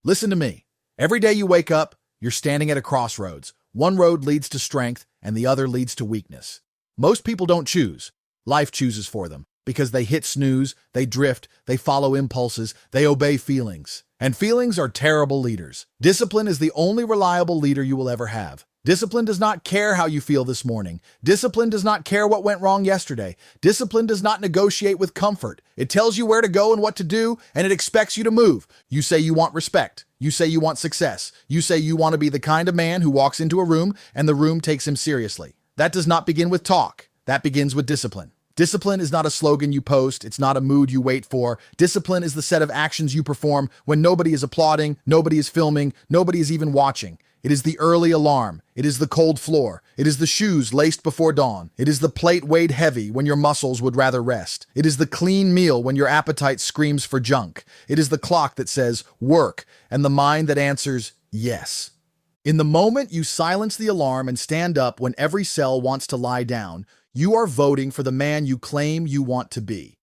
Listen to me. Every day you wake up, you're standing at a crossroads. One road leads to strength, and the other leads to weakness. Most people don't choose. Life chooses for them because they hit snooze, they drift, they follow impulses, they obey feelings. And feelings are terrible leaders. Discipline is the only reliable leader you will ever have. Discipline does not care how you feel this morning. Discipline does not care what went wrong yesterday. Discipline does not negotiate with comfort. It tells you where to go and what to do, and it expects you to move. You say you want respect. You say you want success. You say you want to be the kind of man who walks into a room and the room takes him seriously. That does not begin with talk. That begins with discipline. Discipline is not a slogan you post. It's not a mood you wait for. Discipline is the set of actions you perform when nobody is applauding, nobody is filming, nobody is even watching. It is the early alarm. It is the cold floor. It is the shoes laced before dawn. It is the plate weighed heavy when your muscles would rather rest. It is the clean meal when your appetite screams for junk. It is the clock that says work and the mind that answers yes. In the moment you silence the alarm and stand up when every cell wants to lie down, you are voting for the man you claim you want to be.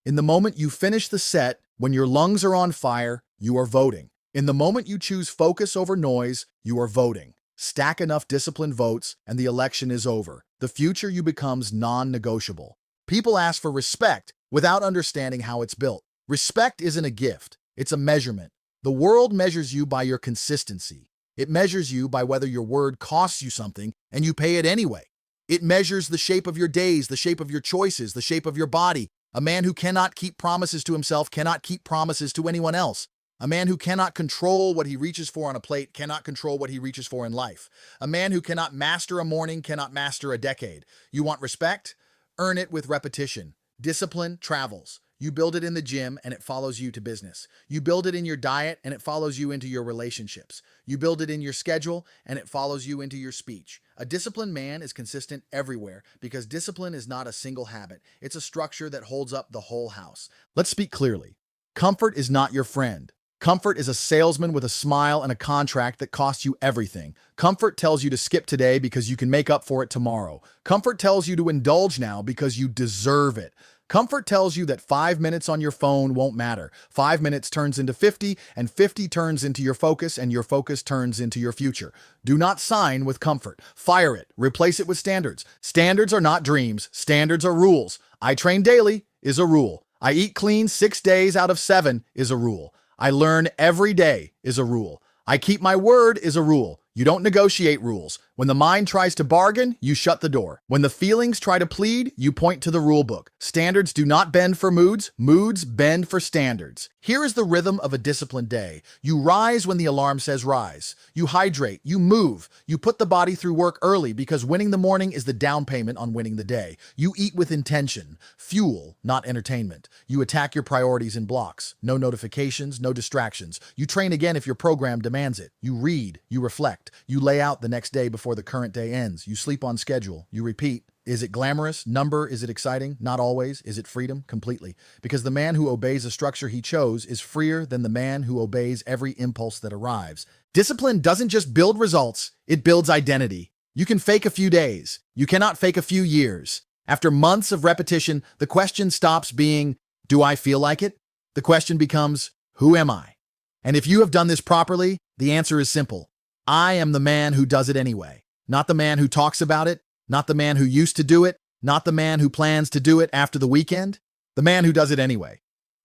In the moment you finish the set, when your lungs are on fire, you are voting. In the moment you choose focus over noise, you are voting. Stack enough disciplined votes, and the election is over. The future you becomes non-negotiable. People ask for respect without understanding how it's built. Respect isn't a gift, it's a measurement. The world measures you by your consistency. It measures you by whether your word costs you something and you pay it anyway. It measures the shape of your days, the shape of your choices, the shape of your body. A man who cannot keep promises to himself cannot keep promises to anyone else. A man who cannot control what he reaches for on a plate cannot control what he reaches for in life. A man who cannot master a morning cannot master a decade. You want respect? Earn it with repetition. Discipline travels. You build it in the gym and it follows you to business. You build it in your diet and it follows you into your relationships. You build it in your schedule and it follows you into your speech. A disciplined man is consistent everywhere because discipline is not a single habit. It's a structure that holds up the whole house. Let's speak clearly. Comfort is not your friend. Comfort is a salesman with a smile and a contract that costs you everything. Comfort tells you to skip today because you can make up for it tomorrow. Comfort tells you to indulge now because you deserve it. Comfort tells you that 5 minutes on your phone won't matter. 5 minutes turns into 50, and 50 turns into your focus, and your focus turns into your future. Do not sign with comfort. Fire it. Replace it with standards. Standards are not dreams. Standards are rules. I train daily is a rule. I eat clean 6 days out of 7 is a rule. I learn every day is a rule. I keep my word is a rule. You don't negotiate rules. When the mind tries to bargain, you shut the door. When the feelings try to plead, you point to the rule book. Standards do not bend for moods. Moods bend for standards. Here is the rhythm of a disciplined day. You rise when the alarm says rise. You hydrate. You move. You put the body through work early because winning the morning is the down payment on winning the day. You eat with intention. Fuel, not entertainment. You attack your priorities in blocks. No notifications, no distractions. You train again if your program demands it. You read. You reflect. You lay out the next day before the current day ends. You sleep on schedule. You repeat. Is it glamorous? Number? Is it exciting? Not always. Is it freedom? Completely. Because the man who obeys a structure he chose is freer than the man who obeys every impulse that arrives. Discipline doesn't just build results, it builds identity. You can fake a few days. You cannot fake a few years. After months of repetition, the question stops being, do I feel like it? The question becomes, who am I? And if you have done this properly, the answer is simple. I am the man who does it anyway. Not the man who talks about it, not the man who used to do it, not the man who plans to do it after the weekend, the man who does it anyway.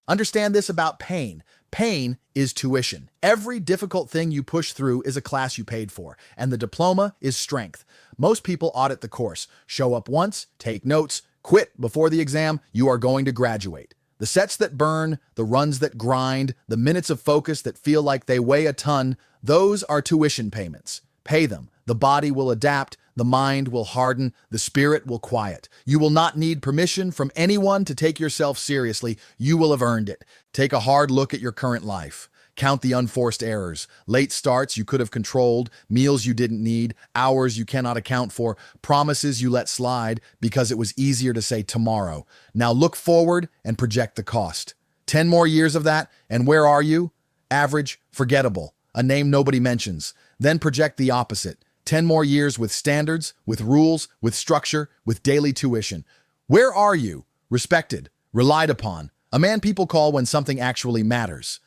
Understand this about pain. Pain is tuition. Every difficult thing you push through is a class you paid for, and the diploma is strength. Most people audit the course, show up once, take notes, quit before the exam, you are going to graduate. The sets that burn, the runs that grind, the minutes of focus that feel like they weigh a ton, those are tuition payments. Pay them. The body will adapt, the mind will harden, the spirit will quiet. You will not need permission from anyone to take yourself seriously. You will have earned it. Take a hard look at your current life. Count the unforced errors, late starts you could have controlled, meals you didn't need, hours you cannot account for, promises you let slide because it was easier to say tomorrow. Now look forward and project the cost. 10 more years of that, and where are you? Average, forgettable, a name nobody mentions. Then project the opposite. 10 more years with standards, with rules, with structure, with daily tuition. Where are you? Respected, relied upon, a man people call when something actually matters.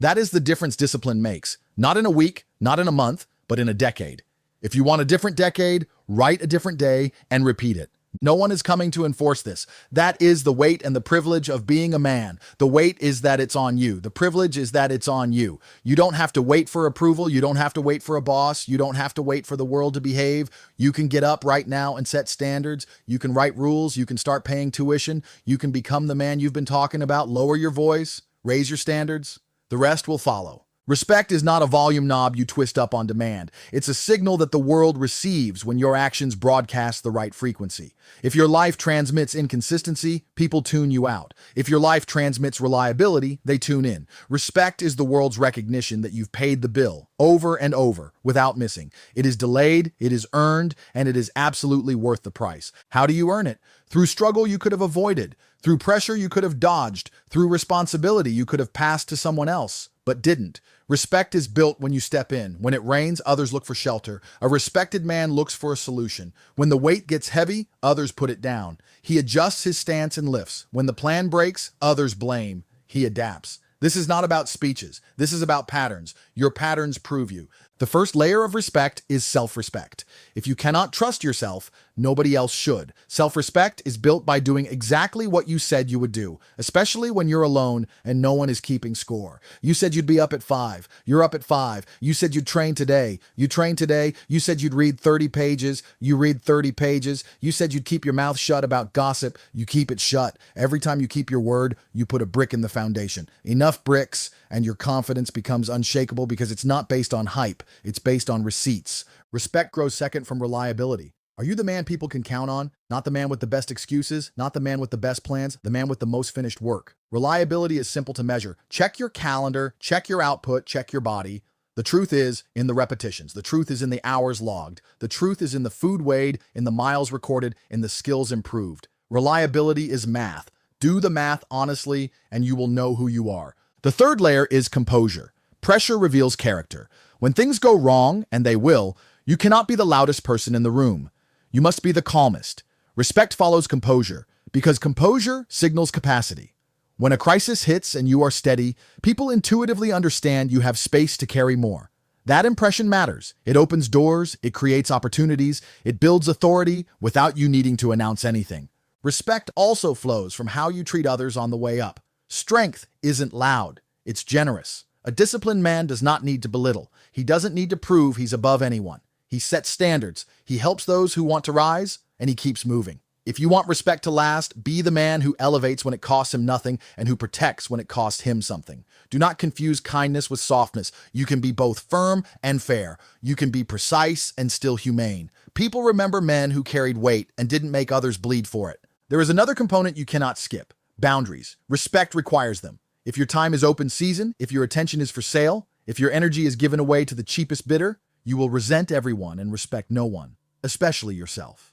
That is the difference discipline makes. Not in a week, not in a month, but in a decade. If you want a different decade, write a different day and repeat it. No one is coming to enforce this. That is the weight and the privilege of being a man. The weight is that it's on you. The privilege is that it's on you. You don't have to wait for approval. You don't have to wait for a boss. You don't have to wait for the world to behave. You can get up right now and set standards. You can write rules. You can start paying tuition. You can become the man you've been talking about. Lower your voice. Raise your standards. The rest will follow. Respect is not a volume knob you twist up on demand. It's a signal that the world receives when your actions broadcast the right frequency. If your life transmits inconsistency, people tune you out. If your life transmits reliability, they tune in. Respect is the world's recognition that you've paid the bill over and over without missing. It is delayed, it is earned, and it is absolutely worth the price. How do you earn it? Through struggle you could have avoided. Through pressure you could have dodged. Through responsibility you could have passed to someone else, but didn't. Respect is built when you step in. When it rains, others look for shelter. A respected man looks for a solution. When the weight gets heavy, others put it down. He adjusts his stance and lifts. When the plan breaks, others blame. He adapts. This is not about speeches. This is about patterns. Your patterns prove you. The first layer of respect is self-respect. If you cannot trust yourself, nobody else should. Self-respect is built by doing exactly what you said you would do, especially when you're alone and no one is keeping score. You said you'd be up at 5. You're up at 5. You said you'd train today. You train today. You said you'd read 30 pages. You read 30 pages. You said you'd keep your mouth shut about gossip. You keep it shut. Every time you keep your word, you put a brick in the foundation. Enough bricks, and your confidence becomes unshakable because it's not based on hype. It's based on receipts. Respect grows second from reliability. Are you the man people can count on? Not the man with the best excuses, not the man with the best plans, the man with the most finished work. Reliability is simple to measure. Check your calendar, check your output, check your body. The truth is in the repetitions. The truth is in the hours logged. The truth is in the food weighed, in the miles recorded, in the skills improved. Reliability is math. Do the math honestly, and you will know who you are. The third layer is composure. Pressure reveals character. When things go wrong, and they will, you cannot be the loudest person in the room. You must be the calmest. Respect follows composure, because composure signals capacity. When a crisis hits and you are steady, people intuitively understand you have space to carry more. That impression matters. It opens doors, it creates opportunities, it builds authority without you needing to announce anything. Respect also flows from how you treat others on the way up. Strength isn't loud, it's generous. A disciplined man does not need to belittle. He doesn't need to prove he's above anyone. He sets standards, he helps those who want to rise, and he keeps moving. If you want respect to last, be the man who elevates when it costs him nothing and who protects when it costs him something. Do not confuse kindness with softness. You can be both firm and fair. You can be precise and still humane. People remember men who carried weight and didn't make others bleed for it. There is another component you cannot skip. Boundaries. Respect requires them. If your time is open season, if your attention is for sale, if your energy is given away to the cheapest bidder, you will resent everyone and respect no one, especially yourself.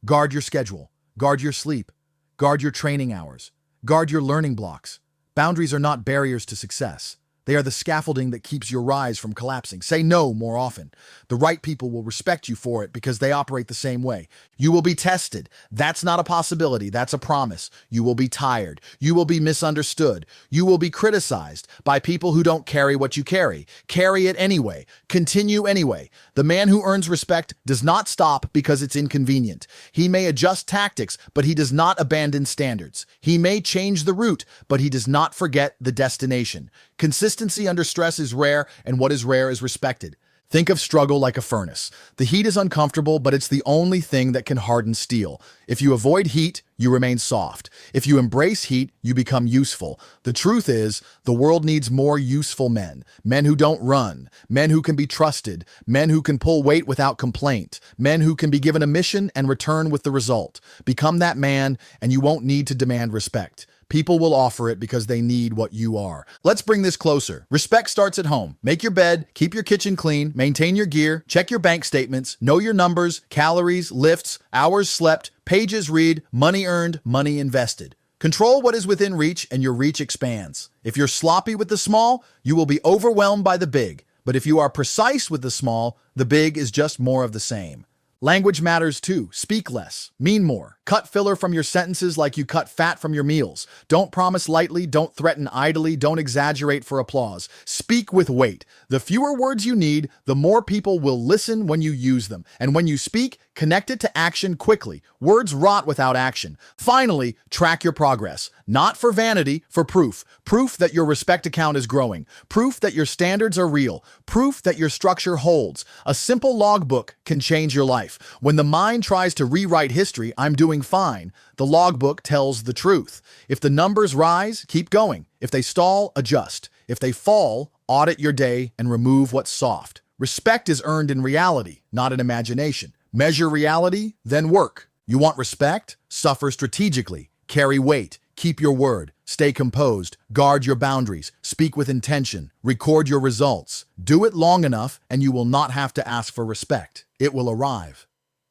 Guard your schedule. Guard your sleep. Guard your training hours. Guard your learning blocks. Boundaries are not barriers to success. They are the scaffolding that keeps your rise from collapsing. Say no more often. The right people will respect you for it because they operate the same way. You will be tested. That's not a possibility. That's a promise. You will be tired. You will be misunderstood. You will be criticized by people who don't carry what you carry. Carry it anyway. Continue anyway. The man who earns respect does not stop because it's inconvenient. He may adjust tactics, but he does not abandon standards. He may change the route, but he does not forget the destination. Consistency under stress is rare, and what is rare is respected. Think of struggle like a furnace. The heat is uncomfortable, but it's the only thing that can harden steel. If you avoid heat, you remain soft. If you embrace heat, you become useful. The truth is, the world needs more useful men. Men who don't run. Men who can be trusted. Men who can pull weight without complaint. Men who can be given a mission and return with the result. Become that man, and you won't need to demand respect. People will offer it because they need what you are. Let's bring this closer. Respect starts at home. Make your bed, keep your kitchen clean, maintain your gear, check your bank statements, know your numbers, calories, lifts, hours slept, pages read, money earned, money invested. Control what is within reach and your reach expands. If you're sloppy with the small, you will be overwhelmed by the big. But if you are precise with the small, the big is just more of the same. Language matters too. Speak less, mean more. Cut filler from your sentences like you cut fat from your meals. Don't promise lightly, don't threaten idly, don't exaggerate for applause. Speak with weight. The fewer words you need, the more people will listen when you use them. And when you speak, connect it to action quickly. Words rot without action. Finally, track your progress. Not for vanity, for proof. Proof that your respect account is growing. Proof that your standards are real. Proof that your structure holds. A simple logbook can change your life. When the mind tries to rewrite history, I'm doing fine. The logbook tells the truth. If the numbers rise, keep going. If they stall, adjust. If they fall, audit your day and remove what's soft. Respect is earned in reality, not in imagination. Measure reality, then work. You want respect? Suffer strategically. Carry weight. Keep your word. Stay composed. Guard your boundaries. Speak with intention. Record your results. Do it long enough, and you will not have to ask for respect. It will arrive.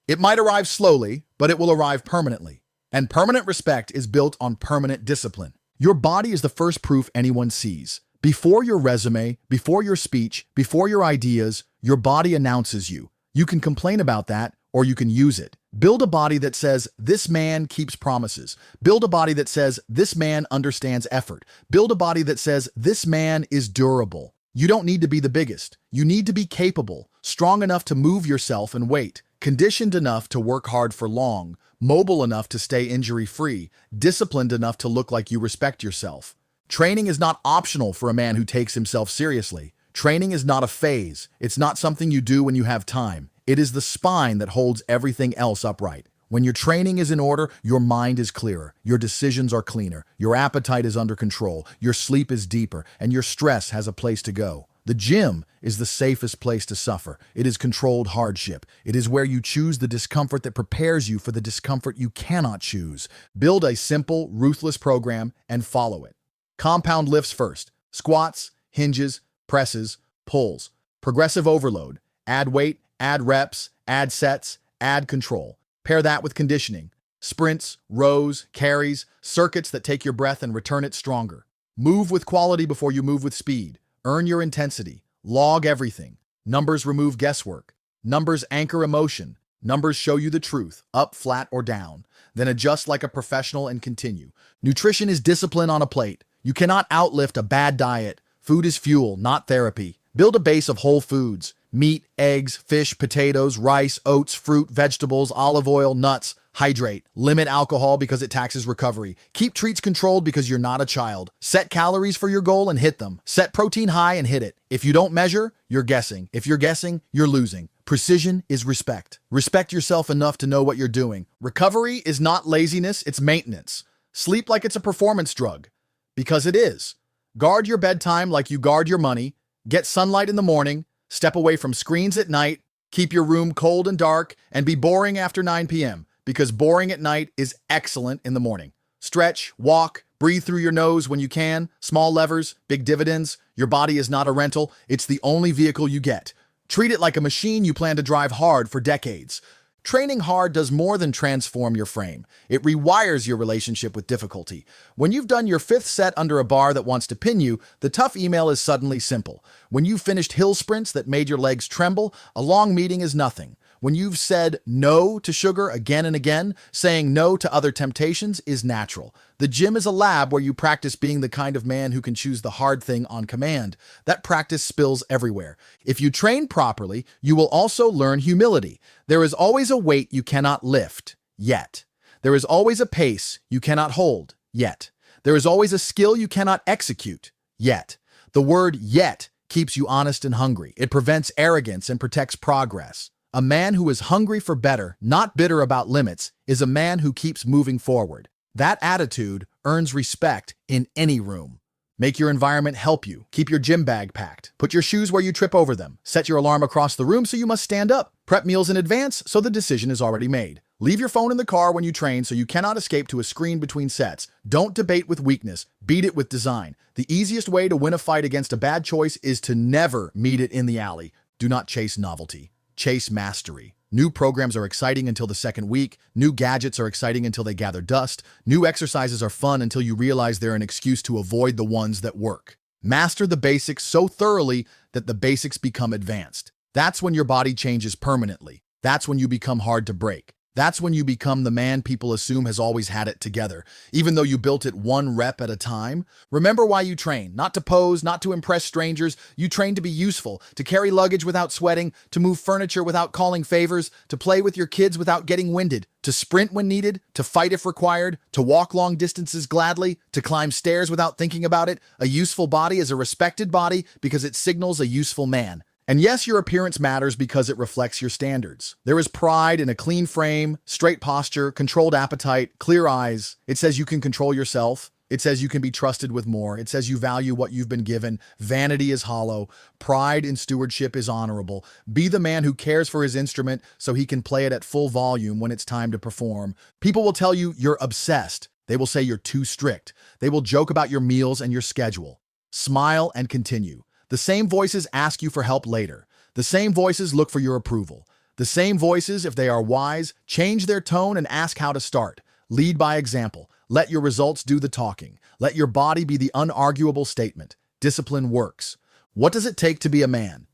It might arrive slowly, but it will arrive permanently. And permanent respect is built on permanent discipline. Your body is the first proof anyone sees. Before your resume, before your speech, before your ideas, your body announces you. You can complain about that, or you can use it. Build a body that says, this man keeps promises. Build a body that says, this man understands effort. Build a body that says, this man is durable. You don't need to be the biggest. You need to be capable, strong enough to move yourself and wait, conditioned enough to work hard for long, mobile enough to stay injury-free, disciplined enough to look like you respect yourself. Training is not optional for a man who takes himself seriously. Training is not a phase. It's not something you do when you have time. It is the spine that holds everything else upright. When your training is in order, your mind is clearer, your decisions are cleaner, your appetite is under control, your sleep is deeper, and your stress has a place to go. The gym is the safest place to suffer. It is controlled hardship. It is where you choose the discomfort that prepares you for the discomfort you cannot choose. Build a simple, ruthless program and follow it. Compound lifts first. Squats, hinges, presses, pulls. Progressive overload. Add weight, add reps, add sets, add control. Pair that with conditioning. Sprints, rows, carries, circuits that take your breath and return it stronger. Move with quality before you move with speed. Earn your intensity. Log everything. Numbers remove guesswork. Numbers anchor emotion. Numbers show you the truth, up, flat, or down. Then adjust like a professional and continue. Nutrition is discipline on a plate. You cannot outlift a bad diet. Food is fuel, not therapy. Build a base of whole foods. Meat, eggs, fish, potatoes, rice, oats, fruit, vegetables, olive oil, nuts. Hydrate. Limit alcohol because it taxes recovery. Keep treats controlled because you're not a child. Set calories for your goal and hit them. Set protein high and hit it. If you don't measure, you're guessing. If you're guessing, you're losing. Precision is respect. Respect yourself enough to know what you're doing. Recovery is not laziness, it's maintenance. Sleep like it's a performance drug. Because it is. Guard your bedtime like you guard your money. Get sunlight in the morning. Step away from screens at night. Keep your room cold and dark. And be boring after 9 p.m. Because boring at night is excellent in the morning. Stretch, walk, breathe through your nose when you can. Small levers, big dividends. Your body is not a rental. It's the only vehicle you get. Treat it like a machine you plan to drive hard for decades. Training hard does more than transform your frame. It rewires your relationship with difficulty. When you've done your 5th set under a bar that wants to pin you, the tough email is suddenly simple. When you've finished hill sprints that made your legs tremble, a long meeting is nothing. When you've said no to sugar again and again, saying no to other temptations is natural. The gym is a lab where you practice being the kind of man who can choose the hard thing on command. That practice spills everywhere. If you train properly, you will also learn humility. There is always a weight you cannot lift, yet. There is always a pace you cannot hold, yet. There is always a skill you cannot execute, yet. The word yet keeps you honest and hungry. It prevents arrogance and protects progress. A man who is hungry for better, not bitter about limits, is a man who keeps moving forward. That attitude earns respect in any room. Make your environment help you. Keep your gym bag packed. Put your shoes where you trip over them. Set your alarm across the room so you must stand up. Prep meals in advance so the decision is already made. Leave your phone in the car when you train so you cannot escape to a screen between sets. Don't debate with weakness. Beat it with design. The easiest way to win a fight against a bad choice is to never meet it in the alley. Do not chase novelty. Chase mastery. New programs are exciting until the second week. New gadgets are exciting until they gather dust. New exercises are fun until you realize they're an excuse to avoid the ones that work. Master the basics so thoroughly that the basics become advanced. That's when your body changes permanently. That's when you become hard to break. That's when you become the man people assume has always had it together, even though you built it one rep at a time. Remember why you train. Not to pose, not to impress strangers. You train to be useful, to carry luggage without sweating, to move furniture without calling favors, to play with your kids without getting winded, to sprint when needed, to fight if required, to walk long distances gladly, to climb stairs without thinking about it. A useful body is a respected body because it signals a useful man. And yes, your appearance matters because it reflects your standards. There is pride in a clean frame, straight posture, controlled appetite, clear eyes. It says you can control yourself. It says you can be trusted with more. It says you value what you've been given. Vanity is hollow. Pride in stewardship is honorable. Be the man who cares for his instrument so he can play it at full volume when it's time to perform. People will tell you you're obsessed. They will say you're too strict. They will joke about your meals and your schedule. Smile and continue. The same voices ask you for help later. The same voices look for your approval. The same voices, if they are wise, change their tone and ask how to start. Lead by example. Let your results do the talking. Let your body be the unarguable statement. Discipline works. What does it take to be a man?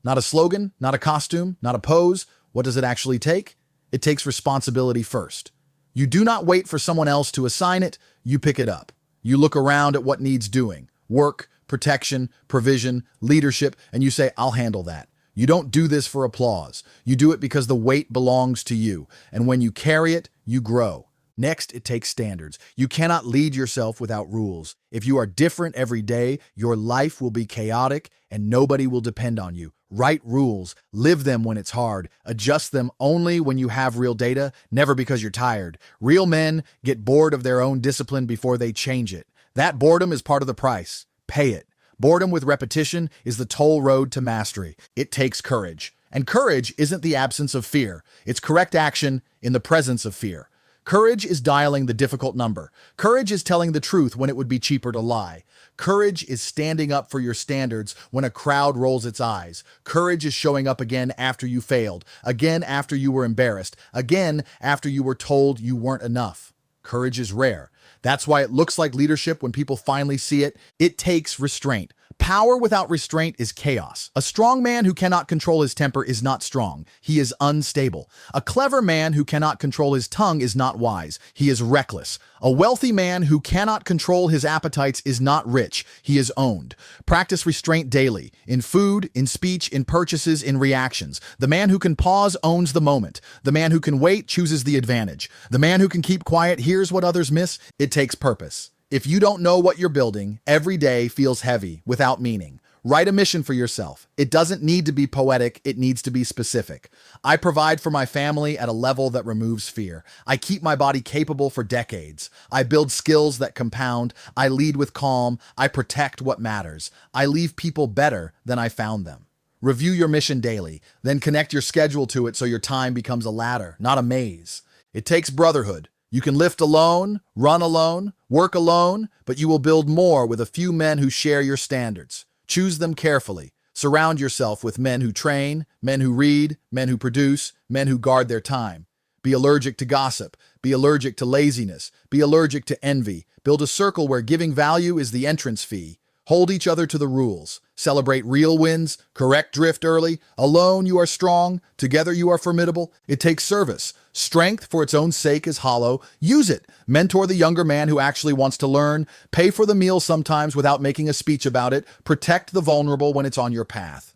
Not a slogan, not a costume, not a pose. What does it actually take? It takes responsibility first. You do not wait for someone else to assign it. You pick it up. You look around at what needs doing. Work, protection, provision, leadership, and you say, I'll handle that. You don't do this for applause. You do it because the weight belongs to you. And when you carry it, you grow. Next, it takes standards. You cannot lead yourself without rules. If you are different every day, your life will be chaotic and nobody will depend on you. Write rules, live them when it's hard, adjust them only when you have real data, never because you're tired. Real men get bored of their own discipline before they change it. That boredom is part of the price. Pay it. Boredom with repetition is the toll road to mastery. It takes courage. And courage isn't the absence of fear. It's correct action in the presence of fear. Courage is dialing the difficult number. Courage is telling the truth when it would be cheaper to lie. Courage is standing up for your standards when a crowd rolls its eyes. Courage is showing up again after you failed, again after you were embarrassed, again after you were told you weren't enough. Courage is rare. That's why it looks like leadership when people finally see it. It takes restraint. Power without restraint is chaos. A strong man who cannot control his temper is not strong. He is unstable. A clever man who cannot control his tongue is not wise. He is reckless. A wealthy man who cannot control his appetites is not rich. He is owned. Practice restraint daily, in food, in speech, in purchases, in reactions. The man who can pause owns the moment. The man who can wait chooses the advantage. The man who can keep quiet hears what others miss. It takes purpose. If you don't know what you're building, every day feels heavy, without meaning. Write a mission for yourself. It doesn't need to be poetic, it needs to be specific. I provide for my family at a level that removes fear. I keep my body capable for decades. I build skills that compound. I lead with calm. I protect what matters. I leave people better than I found them. Review your mission daily, then connect your schedule to it so your time becomes a ladder, not a maze. It takes brotherhood. You can lift alone, run alone, work alone, but you will build more with a few men who share your standards. Choose them carefully. Surround yourself with men who train, men who read, men who produce, men who guard their time. Be allergic to gossip. Be allergic to laziness. Be allergic to envy. Build a circle where giving value is the entrance fee. Hold each other to the rules. Celebrate real wins. Correct drift early. Alone you are strong. Together you are formidable. It takes service. Strength for its own sake is hollow. Use it. Mentor the younger man who actually wants to learn. Pay for the meal sometimes without making a speech about it. Protect the vulnerable when it's on your path.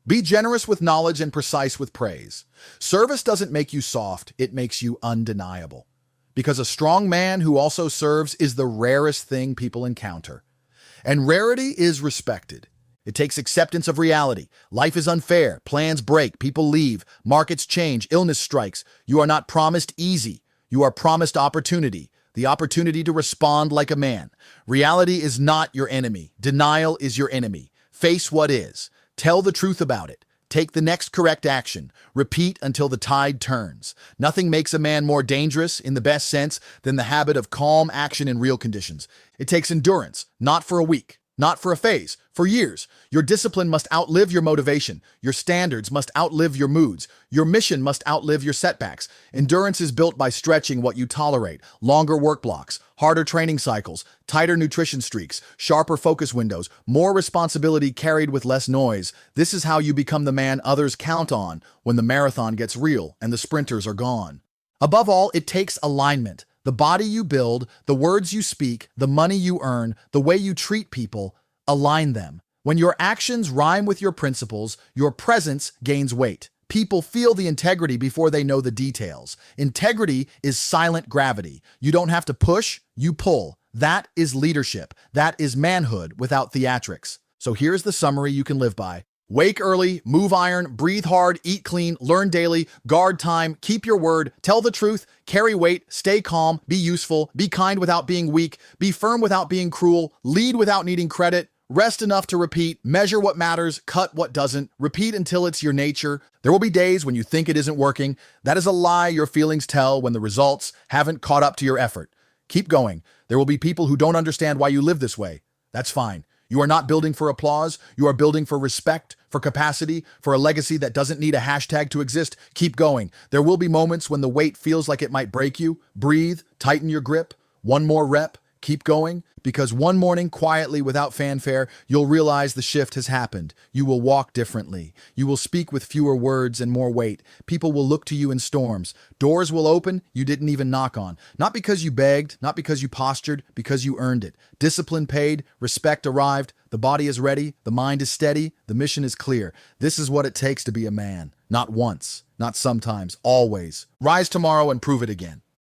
Be generous with knowledge and precise with praise. Service doesn't make you soft. It makes you undeniable. Because a strong man who also serves is the rarest thing people encounter. And rarity is respected. It takes acceptance of reality. Life is unfair. Plans break. People leave. Markets change. Illness strikes. You are not promised easy. You are promised opportunity. The opportunity to respond like a man. Reality is not your enemy. Denial is your enemy. Face what is. Tell the truth about it. Take the next correct action. Repeat until the tide turns. Nothing makes a man more dangerous, in the best sense, than the habit of calm action in real conditions. It takes endurance, not for a week, not for a phase, for years. Your discipline must outlive your motivation. Your standards must outlive your moods. Your mission must outlive your setbacks. Endurance is built by stretching what you tolerate. Longer work blocks, harder training cycles, tighter nutrition streaks, sharper focus windows, more responsibility carried with less noise. This is how you become the man others count on when the marathon gets real and the sprinters are gone. Above all, it takes alignment. The body you build, the words you speak, the money you earn, the way you treat people, align them. When your actions rhyme with your principles, your presence gains weight. People feel the integrity before they know the details. Integrity is silent gravity. You don't have to push, you pull. That is leadership. That is manhood without theatrics. So here's the summary you can live by. Wake early, move iron, breathe hard, eat clean, learn daily, guard time, keep your word, tell the truth, carry weight, stay calm, be useful, be kind without being weak, be firm without being cruel, lead without needing credit, rest enough to repeat, measure what matters, cut what doesn't, repeat until it's your nature. There will be days when you think it isn't working. That is a lie your feelings tell when the results haven't caught up to your effort. Keep going. There will be people who don't understand why you live this way. That's fine. You are not building for applause. You are building for respect, for capacity, for a legacy that doesn't need a hashtag to exist. Keep going. There will be moments when the weight feels like it might break you. Breathe, tighten your grip. One more rep. Keep going, because one morning, quietly, without fanfare, you'll realize the shift has happened. You will walk differently. You will speak with fewer words and more weight. People will look to you in storms. Doors will open you didn't even knock on. Not because you begged, not because you postured, because you earned it. Discipline paid, respect arrived, the body is ready, the mind is steady, the mission is clear. This is what it takes to be a man. Not once, not sometimes, always. Rise tomorrow and prove it again.